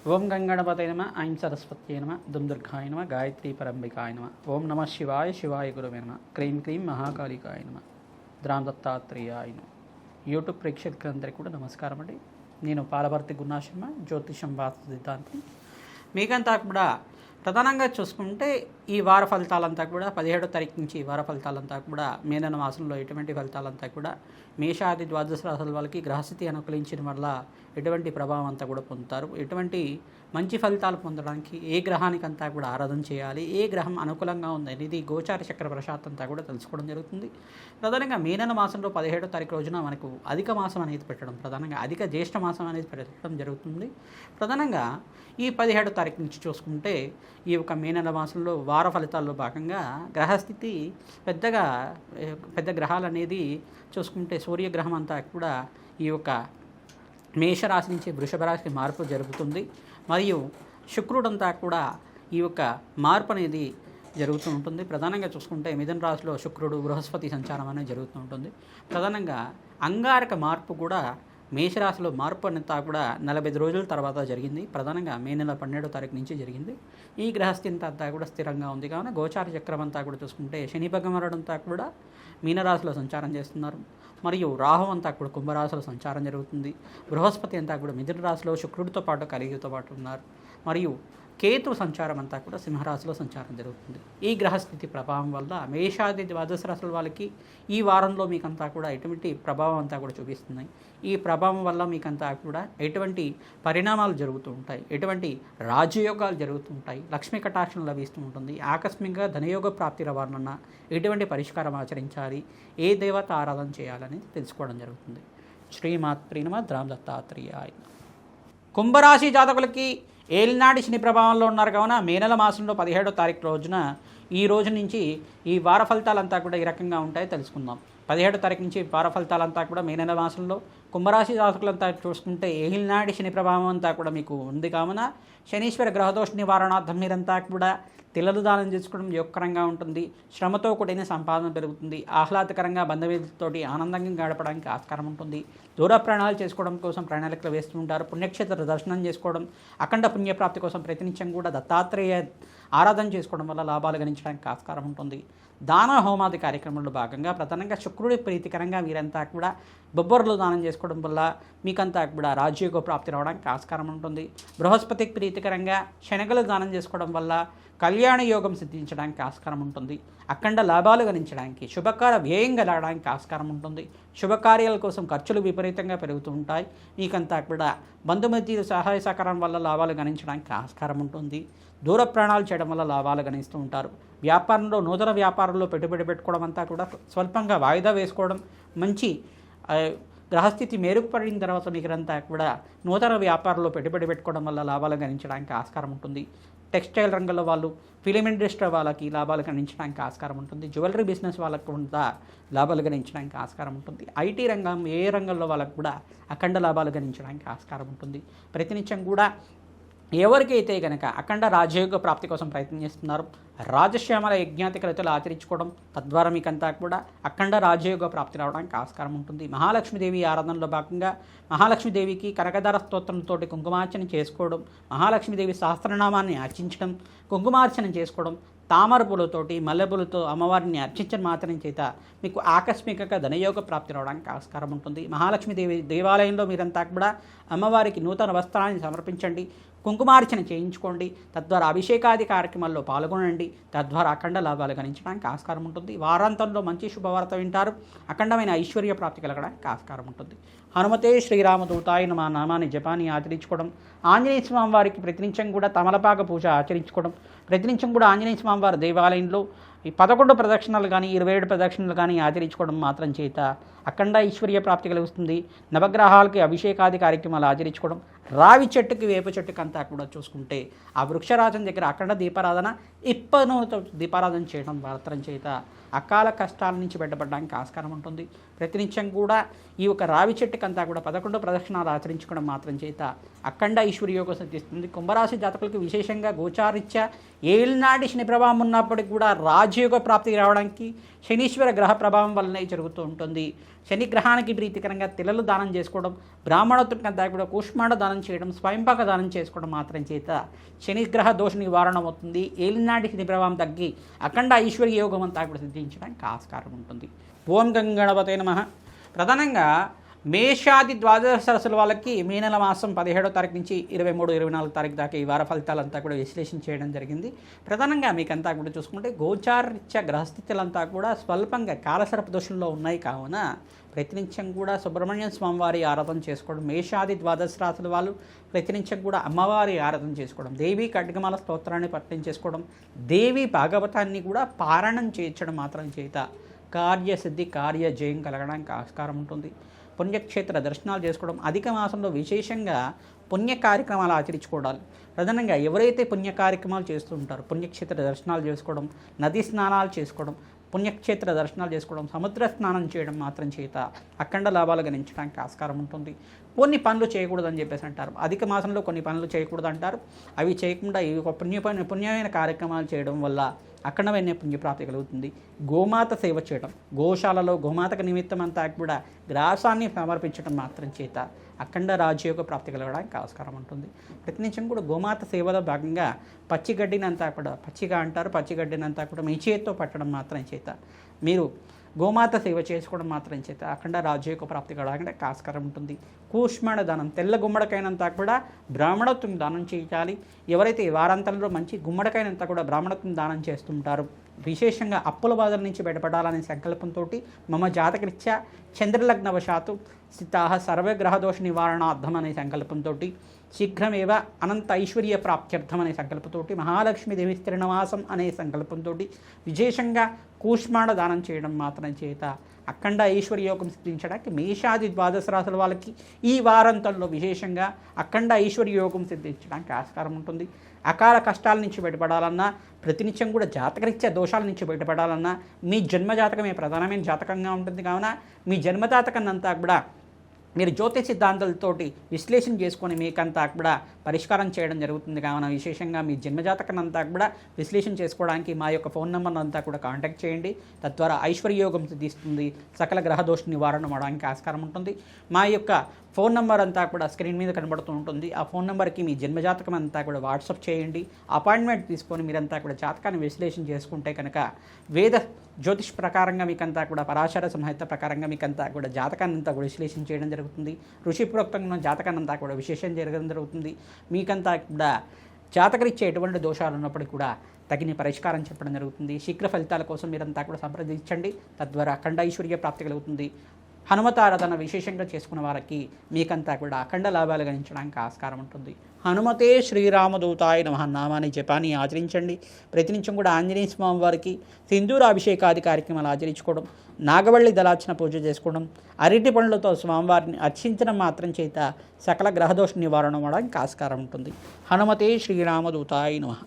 ఓం గంగణపతే నమ ఐం సరస్వత్యే నమ దుందుర్గాయ నమ గాయత్రీ పరంబికాయ నమ ఓం నమ శివాయ శివాయ గురువే నమ క్రీం క్రీం మహాకాళికాయ నమ ద్రాం దత్తాత్రేయాయ నమ. యూట్యూబ్ ప్రేక్షకులందరికీ కూడా నమస్కారం అండి. నేను పాలభర్తి గురునాశర్మ, జ్యోతిషం వాస్తు సిద్ధాంతి. మీకంతా కూడా ప్రధానంగా చూసుకుంటే ఈ వార ఫలితాలంతా కూడా 17వ తారీఖు నుంచి ఈ వార ఫలితాలంతా కూడా మేనన మాసంలో ఎటువంటి ఫలితాలంతా కూడా మేషాది ద్వాదశ రాశుల వాళ్ళకి గ్రహస్థితి అనుకూలించిన వల్ల ఎటువంటి ప్రభావం అంతా కూడా పొందుతారు. ఎటువంటి మంచి ఫలితాలు పొందడానికి ఏ గ్రహానికంతా కూడా ఆరాధన చేయాలి, ఏ గ్రహం అనుకూలంగా ఉంది అనేది గోచార చక్ర ప్రశాంత్ అంతా కూడా తెలుసుకోవడం జరుగుతుంది. ప్రధానంగా మేనన మాసంలో 17వ తారీఖు రోజున మనకు అధిక మాసం అనేది పెట్టడం, ప్రధానంగా అధిక జ్యేష్ఠ మాసం అనేది పెట్టడం జరుగుతుంది. ప్రధానంగా ఈ 17వ తారీఖు నుంచి చూసుకుంటే ఈ యొక్క మేనన మాసంలో వార ఫలితాల్లో భాగంగా గ్రహస్థితి పెద్ద గ్రహాలు అనేది చూసుకుంటే సూర్యగ్రహం అంతా కూడా ఈ యొక్క మేషరాశి నుంచి వృషభ రాశికి మార్పు జరుగుతుంది. మరియు శుక్రుడంతా కూడా ఈ యొక్క మార్పు అనేది జరుగుతూ ఉంటుంది. ప్రధానంగా చూసుకుంటే మిథున రాశిలో శుక్రుడు బృహస్పతి సంచారం అనేది జరుగుతూ ఉంటుంది. ప్రధానంగా అంగారక మార్పు కూడా మేషరాశిలో మార్పు అంతా కూడా 45 రోజుల తర్వాత జరిగింది. ప్రధానంగా మే నెల 12వ తారీఖు నుంచి జరిగింది. ఈ గ్రహస్థితి అంతా కూడా స్థిరంగా ఉంది. కావున గోచార చక్రం అంతా కూడా చూసుకుంటే శని భగవానుడంతా కూడా మీనరాశిలో సంచారం చేస్తున్నారు. మరియు రాహు అంతా కూడా కుంభరాశిలో సంచారం జరుగుతుంది. బృహస్పతి అంతా కూడా మిథున రాశిలో శుక్రుడితో పాటు కలిగితో పాటు ఉన్నారు. మరియు కేతు సంచారం అంతా కూడా సింహరాశిలో సంచారం జరుగుతుంది. ఈ గ్రహస్థితి ప్రభావం వల్ల మేషాది ద్వాదశ రాశుల వాళ్ళకి ఈ వారంలో మీకంతా కూడా ఎటువంటి ప్రభావం అంతా కూడా చూపిస్తున్నాయి. ఈ ప్రభావం వల్ల మీకంతా కూడా ఎటువంటి పరిణామాలు జరుగుతూ ఉంటాయి, ఎటువంటి రాజయోగాలు జరుగుతూ ఉంటాయి, లక్ష్మీ కటాక్షం లభిస్తూ ఉంటుంది. ఆకస్మికంగా ధనయోగ ప్రాప్తి రవాణా ఎటువంటి పరిష్కారం ఆచరించాలి, ఏ దేవత ఆరాధన చేయాలనేది తెలుసుకోవడం జరుగుతుంది. శ్రీమాత్రి నమ ద్రాం దత్తాత్రేయాయ. కుంభరాశి జాతకులకి ఏలినాటి శని ప్రభావంలో ఉన్నారు. కావున మే నెల మాసంలో 17వ తారీఖు రోజున ఈ రోజు నుంచి ఈ వార ఫలితాలంతా కూడా ఈ రకంగా ఉంటాయో తెలుసుకుందాం. 17వ తారీఖు నుంచి వార ఫలితాలంతా కూడా మే నెల మాసంలో కుంభరాశి జాతకులంతా చూసుకుంటే ఏలినాటి శని ప్రభావం అంతా కూడా మీకు ఉంది. కావున శనీశ్వర గ్రహదోష నివారణార్థం మీరంతా కూడా తిలలు దానం చేసుకోవడం యోగకరంగా ఉంటుంది. శ్రమతో కూడిన సంపాదన పెరుగుతుంది. ఆహ్లాదకరంగా బంధువులతోటి ఆనందంగా గడపడానికి ఆస్కారం ఉంటుంది. దూర ప్రయాణాలు చేసుకోవడం కోసం ప్రణాళికలు వేస్తూ ఉంటారు. పుణ్యక్షేత్ర దర్శనం చేసుకోవడం, అఖండ పుణ్యప్రాప్తి కోసం ప్రతినిత్యం కూడా దత్తాత్రేయ ఆరాధన చేసుకోవడం వల్ల లాభాలు గణించడానికి ఆస్కారం ఉంటుంది. దాన హోమాది కార్యక్రమంలో భాగంగా ప్రధానంగా శుక్రుడి ప్రీతికరంగా మీరంతా కూడా బొబ్బర్లు దానం చేసుకోవడం వల్ల మీకంతా కూడా రాజయోగ ప్రాప్తి రావడానికి ఆస్కారం ఉంటుంది. బృహస్పతికి ప్రీతికరంగా శనగలు దానం చేసుకోవడం వల్ల కళ్యాణ యోగం సిద్ధించడానికి ఆస్కారం ఉంటుంది. అఖండ లాభాలు గణించడానికి, శుభకార వ్యయం కలగడానికి ఆస్కారం ఉంటుంది. శుభకార్యాల కోసం ఖర్చులు విపరీతంగా పెరుగుతూ ఉంటాయి. మీకంతా కూడా బంధుమిత్రుల సహాయ సహకారం వల్ల లాభాలు గణించడానికి ఆస్కారం ఉంటుంది. దూర ప్రయాణాలు చేయడం వల్ల లాభాలు గణిస్తూ ఉంటారు. వ్యాపారంలో నూతన వ్యాపారంలో పెట్టుబడి పెట్టుకోవడం అంతా కూడా స్వల్పంగా వాయిదా వేసుకోవడం, మంచి గ్రహస్థితి మెరుగుపడిన తర్వాత మీరంతా కూడా నూతన వ్యాపారంలో పెట్టుబడి పెట్టుకోవడం వల్ల లాభాలు గణించడానికి ఆస్కారం ఉంటుంది. టెక్స్టైల్ రంగంలో వాళ్ళు, ఫిలిం ఇండస్ట్రీ వాళ్ళకి లాభాలు గణించడానికి ఆస్కారం ఉంటుంది. జ్యువెలరీ బిజినెస్ వాళ్ళకు కూడా లాభాలు గణించడానికి ఆస్కారం ఉంటుంది. ఐటీ రంగం, ఏ రంగంలో వాళ్ళకు కూడా అఖండ లాభాలు గణించడానికి ఆస్కారం ఉంటుంది. ప్రతినిత్యం కూడా ఎవరికైతే కనుక అఖండ రాజయోగ ప్రాప్తి కోసం ప్రయత్నం చేస్తున్నారో రాజశ్యామల యజ్ఞాతికలతలు ఆచరించుకోవడం, తద్వారా మీకంతా కూడా అఖండ రాజయోగ ప్రాప్తి రావడానికి ఆస్కారం ఉంటుంది. మహాలక్ష్మీదేవి ఆరాధనలో భాగంగా మహాలక్ష్మీదేవికి కనకదార స్తోత్రంతో కుంకుమార్చన చేసుకోవడం, మహాలక్ష్మీదేవి సహస్రనామాన్ని అర్చించడం, కుంకుమార్చన చేసుకోవడం, తామర పూలతోటి మల్లెపూలతో అమ్మవారిని అర్చించడం మాత్రం చేత మీకు ఆకస్మికంగా ధనయోగ ప్రాప్తి రావడానికి ఆస్కారం ఉంటుంది. మహాలక్ష్మీదేవి దేవాలయంలో మీరంతా కూడా అమ్మవారికి నూతన వస్త్రాన్ని సమర్పించండి, కుంకుమార్చన చేయించుకోండి, తద్వారా అభిషేకాది కార్యక్రమాల్లో పాల్గొనండి. తద్వారా అఖండ లాభాలు గణించడానికి ఆస్కారం ఉంటుంది. వారాంతంలో మంచి శుభవార్త వింటారు. అఖండమైన ఐశ్వర్య ప్రాప్తి కలగడానికి ఆస్కారం ఉంటుంది. హనుమతే శ్రీరామదూతాయ నమ నామాన్ని జపాన్ని ఆచరించుకోవడం, ఆంజనేయ స్వామి వారికి ప్రతినిత్యం కూడా తమలపాక పూజ ఆచరించుకోవడం, ప్రతినిత్యం కూడా ఆంజనేయ స్వామి వారి దేవాలయంలో ఈ 11 ప్రదక్షిణలు కానీ 27 ప్రదక్షిణలు కానీ ఆచరించుకోవడం మాత్రం చేత అఖండ ఐశ్వర్య ప్రాప్తి కలుగుతుంది. నవగ్రహాలకి అభిషేకాది కార్యక్రమాలు ఆచరించుకోవడం, రావి చెట్టుకి వేప చెట్టుకి అంతా కూడా చూసుకుంటే ఆ వృక్షరాజం దగ్గర అఖండ దీపారాధన, ఇప్పనూతో దీపారాధన చేయడం మాత్రం చేత అకాల కష్టాల నుంచి బయటపడడానికి ఆస్కారం ఉంటుంది. ప్రతినిత్యం కూడా ఈ యొక్క రావి చెట్టుకంతా కూడా 11 ప్రదక్షిణాలు ఆచరించుకోవడం మాత్రం చేత అఖండ ఐశ్వర్యోగం సిద్ధిస్తుంది. కుంభరాశి జాతకులకు విశేషంగా గోచారీత్యా ఏలినాటి శని ప్రభావం ఉన్నప్పటికీ కూడా రాజయోగ ప్రాప్తి రావడానికి శనీశ్వర గ్రహ ప్రభావం వల్లనే జరుగుతూ ఉంటుంది. శని గ్రహానికి ప్రీతికరంగా తిలలు దానం చేసుకోవడం, బ్రాహ్మణోత్తుకంతా కూడా కూష్మాండ దానం చేయడం, స్వయంపాక దానం చేసుకోవడం మాత్రం చేత శనిగ్రహ దోష నివారణ అవుతుంది. ఏలినాటి శని ప్రభావం తగ్గి అఖండ ఐశ్వర్య యోగం అంతా కూడా సిద్ధించడానికి ఆస్కారం ఉంటుంది. ఓం గంగణపతే నమః. ప్రధానంగా మేషాది ద్వాదశ రాశుల వాళ్ళకి మే నెల మాసం 17వ తారీఖు నుంచి 23, 24 తారీఖు దాకా ఈ వార ఫలితాలంతా కూడా విశ్లేషణ చేయడం జరిగింది. ప్రధానంగా మీకంతా కూడా చూసుకుంటే గోచారరీత్యా గ్రహస్థితులంతా కూడా స్వల్పంగా కాలసర్ప దోషంలో ఉన్నాయి కావున ప్రతినిత్యం కూడా సుబ్రహ్మణ్య స్వామివారి ఆరాధన చేసుకోవడం, మేషాది ద్వాదశ రాశుల వాళ్ళు ప్రతినిత్యం కూడా అమ్మవారి ఆరాధన చేసుకోవడం, దేవీ ఖడ్గమాల స్తోత్రాన్ని పఠనం చేసుకోవడం, దేవి భాగవతాన్ని కూడా పారాయణం చేయించడం మాత్రం చేత కార్యసిద్ధి కార్యజయం కలగడానికి ఆస్కారం ఉంటుంది. పుణ్యక్షేత్ర దర్శనాలు చేసుకోవడం, అధిక మాసంలో విశేషంగా పుణ్య కార్యక్రమాలు ఆచరించుకోవడాలి. ప్రధానంగా ఎవరైతే పుణ్య కార్యక్రమాలు చేస్తూ ఉంటారో పుణ్యక్షేత్ర దర్శనాలు చేసుకోవడం, నదీ స్నానాలు చేసుకోవడం, పుణ్యక్షేత్ర దర్శనాలు చేసుకోవడం, సముద్ర స్నానం చేయడం మాత్రం చేత అఖండ లాభాలు గణించడానికి ఆస్కారం ఉంటుంది. కొన్ని పనులు చేయకూడదని చెప్పేసి అంటారు. అధిక మాసంలో కొన్ని పనులు చేయకూడదు అంటారు. అవి చేయకుండా ఈ ఒక పుణ్యమైన కార్యక్రమాలు చేయడం వల్ల అఖండమైన పుణ్యప్రాప్తి కలుగుతుంది. గోమాత సేవ చేయడం, గోశాలలో గోమాతకు నిమిత్తం అంతా కూడా గ్రాసాన్ని సమర్పించడం మాత్రం చేత అఖండ రాజయోగ ప్రాప్తి కలగడానికి ఆస్కారం ఉంటుంది. ప్రతినిత్యం కూడా గోమాత సేవలో భాగంగా పచ్చిగడ్డినంతా కూడా, పచ్చిగా అంటారు, పచ్చిగడ్డినంతా కూడా మీ చేతితో పట్టడం మాత్రం చేత మీరు గోమాత సేవ చేసుకోవడం మాత్రం చేత అఖండ రాజయోగ ప్రాప్తి కలగడానికి ఆస్కారం ఉంటుంది. కూష్మాండ దానం, తెల్ల గుమ్మడికైనంతా కూడా బ్రాహ్మణత్వం దానం చేయాలి. ఎవరైతే వారాంతంలో మంచి గుమ్మడికైనంతా కూడా బ్రాహ్మణత్వం దానం చేస్తుంటారు, విశేషంగా అప్పుల బాధల నుంచి బయటపడాలనే సంకల్పంతో మమ జాతకరీత్యా చంద్రలగ్నవశాత్తు స్థితాః సర్వగ్రహదోష నివారణార్థం అనే సంకల్పంతో శీఘ్రమేవ అనంత ఐశ్వర్య ప్రాప్త్యర్థం అనే సంకల్పంతో మహాలక్ష్మీదేవి స్థిరనివాసం అనే సంకల్పంతో విశేషంగా కూష్మాండ దానం చేయడం మాత్రం చేత అఖండ ఐశ్వర్యోగం సిద్ధించడానికి మేషాది ద్వాదశ రాశుల వాళ్ళకి ఈ వారాంతంలో విశేషంగా అఖండ ఐశ్వర్యోగం సిద్ధించడానికి ఆస్కారం ఉంటుంది. అకాల కష్టాల నుంచి బయటపడాలన్నా, ప్రతినిత్యం కూడా జాతకరీత్యా దోషాల నుంచి బయటపడాలన్నా మీ జన్మజాతకమే ప్రధానమైన జాతకంగా ఉంటుంది. కావున మీ జన్మజాతకాన్నంతా కూడా మీరు జ్యోతిష సిద్ధాంతాలతోటి విశ్లేషణ చేసుకొని మీకంతా కూడా పరిష్కారం చేయడం జరుగుతుంది. కావున విశేషంగా మీ జన్మజాతకాన్నంతా కూడా విశ్లేషణ చేసుకోవడానికి మా యొక్క ఫోన్ నెంబర్ అంతా కూడా కాంటాక్ట్ చేయండి. తద్వారా ఐశ్వర్యయోగం సిద్ధిస్తుంది, సకల గ్రహదోష నివారణ అవడానికి ఆస్కారం ఉంటుంది. మా యొక్క ఫోన్ నెంబర్ అంతా కూడా స్క్రీన్ మీద కనబడుతూ ఉంటుంది. ఆ ఫోన్ నెంబర్కి మీ జన్మజాతకం అంతా కూడా వాట్సాప్ చేయండి. అపాయింట్మెంట్ తీసుకొని మీరంతా కూడా జాతకాన్ని విశ్లేషణ చేసుకుంటే కనుక వేద జ్యోతిష్ ప్రకారంగా మీకంతా కూడా పరాశర సంహిత ప్రకారంగా మీకంతా కూడా జాతకాన్ని అంతా కూడా విశ్లేషణ చేయడం జరుగుతుంది. ఋషిప్రోక్తంగా జాతకాన్ని అంతా కూడా విశేషం జరగడం జరుగుతుంది. మీకంతా కూడా జాతకరీత్యా ఎటువంటి దోషాలు ఉన్నప్పటికీ కూడా తగిన పరిష్కారం చెప్పడం జరుగుతుంది. శీఘ్ర ఫలితాల కోసం మీరంతా కూడా సంప్రదించండి. తద్వారా అఖండ ఐశ్వర్య ప్రాప్తి కలుగుతుంది. హనుమతారాధన విశేషంగా చేసుకున్న వారికి మీకంతా కూడా అఖండ లాభాలు గణించడానికి ఆస్కారం ఉంటుంది. హనుమతే శ్రీరామదూతాయ నమః నామాన్ని జపాన్ని ఆచరించండి. ప్రతినిత్యం కూడా ఆంజనేయ స్వామి వారికి సింధూరాభిషేకాది కార్యక్రమాలు ఆచరించుకోవడం, నాగవల్లి దళార్చన పూజ చేసుకోవడం, అరటి పండ్లతో స్వామివారిని అర్చించడం మాత్రం చేత సకల గ్రహదోష నివారణ అవడానికి ఆస్కారం ఉంటుంది. హనుమతే శ్రీరామదూతాయ నమః.